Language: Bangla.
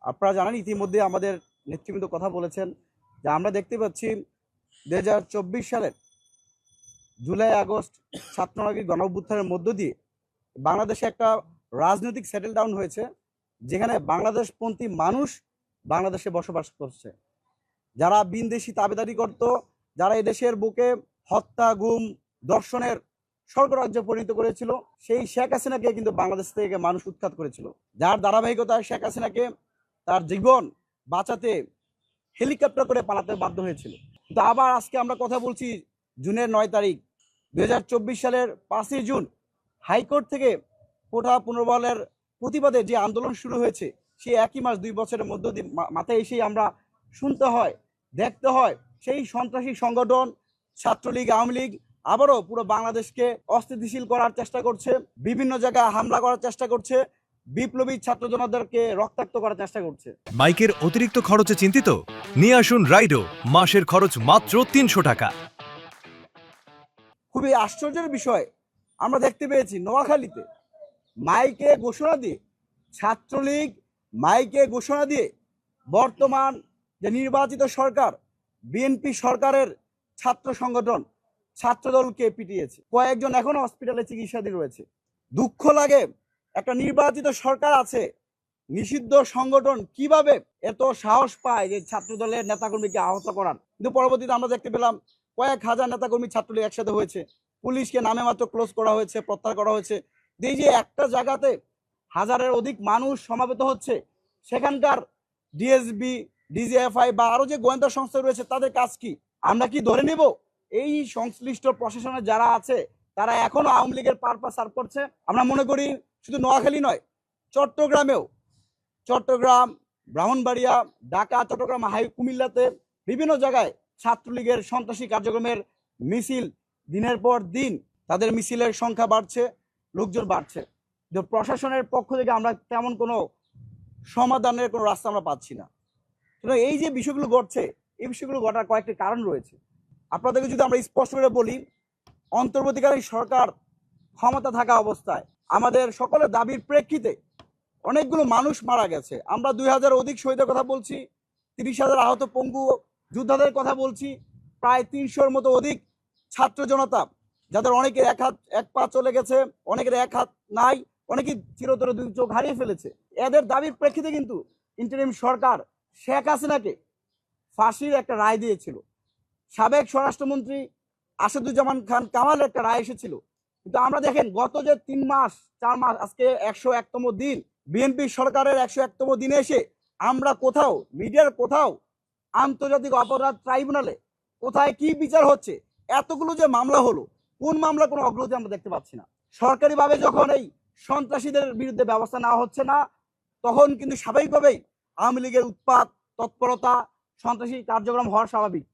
আপনারা জানেন ইতিমধ্যে আমাদের নেতৃবৃন্দ কথা বলেছেন যে আমরা দেখতে পাচ্ছি 2024 সালের জুলাই আগস্ট ছাত্রনাগরিক গণ অভ্যুত্থানের মধ্য দিয়ে বাংলাদেশে একটা রাজনৈতিক সেটেল ডাউন হয়েছে, যেখানে বাংলাদেশপন্থী মানুষ বাংলাদেশে বসবাস করছে। যারা বিনদেশি তাবেদারি করত, যারা এদেশের বুকে হত্যা, গুম, ধর্ষণের স্বর্গরাজ্যে পরিণত করেছিল, সেই শেখ হাসিনাকে কিন্তু বাংলাদেশ থেকে মানুষ উৎখাত করেছিল। যার ধারাবাহিকতায় শেখ হাসিনাকে তার জীবন বাঁচাতে হেলিকপ্টার করে পালাতে বাধ্য হয়েছিল। কিন্তু আবার আজকে আমরা কথা বলছি জুনের 9 তারিখ 2024 সালের 5ই জুন হাইকোর্ট থেকে কোটা পুনর্বহালের প্রতিবাদে যে আন্দোলন শুরু হয়েছে, সেই একই মাস 2 বছরের মধ্য দিয়ে মাথায় এসেই আমরা শুনতে হয়, দেখতে হয় সেই সন্ত্রাসী সংগঠন ছাত্রলীগ, আওয়ামী লীগ আবারও পুরো বাংলাদেশকে অস্থিতিশীল করার চেষ্টা করছে, বিভিন্ন জায়গায় হামলা করার চেষ্টা করছে, বিপ্লবী ছাত্র জনতাকে রক্তাক্ত করার চেষ্টা করছে। বাইকের অতিরিক্ত খরচে চিন্তিত? নিয়ে আসুন রাইডো, মাসের খরচ মাত্র 300 টাকা। খুবই আশ্চর্যের বিষয় আমরা দেখতে পেয়েছি নোয়াখালীতে মাইকে ঘোষণা দিয়ে, ছাত্রলীগ মাইকে ঘোষণা দিয়ে বর্তমান যে নির্বাচিত সরকার বিএনপি সরকারের ছাত্র সংগঠন ছাত্রদলকে পিটিয়েছে। কয়েকজন এখনো হসপিটালে চিকিৎসাধীন রয়েছে। দুঃখ লাগে, একটা নির্বাচিত সরকার আছে, নিষিদ্ধ সংগঠন কিভাবে এত সাহস পায় যে ছাত্রদলের নেতাকর্মীকে আহত করার। কিন্তু পরবর্তীতে আমরা দেখতে পেলাম কয়েক হাজার নেতাকর্মী ছাত্রলীগ একসাথে হয়েছে, পুলিশকে নামে মাত্র ক্লোজ করা হয়েছে, প্রত্যাহার করা হয়েছে। এই যে একটা জায়গাতে হাজারের অধিক মানুষ সমাবেত হচ্ছে, সেখানকার ডিএসবি, ডিজিএফআই বা আরো যে গোয়েন্দা সংস্থা রয়েছে তাদের কাজ কি? আমরা কি ধরে নেব এই সংশ্লিষ্ট প্রশাসনে যারা আছে তারা এখনো আওয়ামী লীগের পারপাস সার্ভ করছে? আমরা মনে করি শুধু নোয়াখালী নয়, চট্টগ্রামেও, চট্টগ্রাম, ব্রাহ্মণবাড়িয়া, ঢাকা, চট্টগ্রাম, কুমিল্লাতে বিভিন্ন জায়গায় ছাত্রলীগের সন্ত্রাসী কার্যক্রমের মিছিল দিনের পর দিন, তাদের মিছিলের সংখ্যা বাড়ছে, লোকজন বাড়ছে। প্রশাসনের পক্ষ থেকে আমরা তেমন কোনো সমাধানের কোনো রাস্তা আমরা পাচ্ছি না। সুতরাং এই যে বিষয়গুলো ঘটছে, এই বিষয়গুলো ঘটার কয়েকটি কারণ রয়েছে। আপনাদেরকে যদি আমরা স্পষ্ট করে বলি, অন্তর্বর্তীকালীন সরকার ক্ষমতা থাকা অবস্থায় আমাদের সকলের দাবির প্রেক্ষিতে অনেকগুলো মানুষ মারা গেছে। আমরা 2000 অধিক শহীদের কথা বলছি, 30,000 আহত পঙ্গু যোদ্ধাদের কথা বলছি, প্রায় 300-র মতো অধিক ছাত্র জনতা যাদের অনেকের এক পা চলে গেছে, অনেকের এক হাত নাই, অনেকে চিরতরে 2 চোখ হারিয়ে ফেলেছে। এদের দাবির প্রেক্ষিতে কিন্তু ইন্টারিম সরকার শেখ হাসিনাকে ফাঁসির একটা রায় দিয়েছিল। সাবেক স্বরাষ্ট্রমন্ত্রী আসাদুজ্জামান খান কামালের একটা রায় এসেছিল। কিন্তু আমরা দেখেন গত যে 3 মাস 4 মাস, আজকে 101তম দিন বিএনপি সরকারের 101তম দিনে এসে আমরা কোথাও মিডিয়ার, কোথাও আন্তর্জাতিক অপরাধ ট্রাইব্যুনালে কোথায় কি বিচার হচ্ছে? এতগুলো যে মামলা হলো, কোন মামলা কোনো অগ্রগতি আমরা দেখতে পাচ্ছি না। সরকারিভাবে যখন এই সন্ত্রাসীদের বিরুদ্ধে ব্যবস্থা নেওয়া হচ্ছে না, তখন কিন্তু স্বাভাবিকভাবেই আওয়ামী লীগের উৎপাত, তৎপরতা, সন্ত্রাসী কার্যক্রম হওয়ার স্বাভাবিক।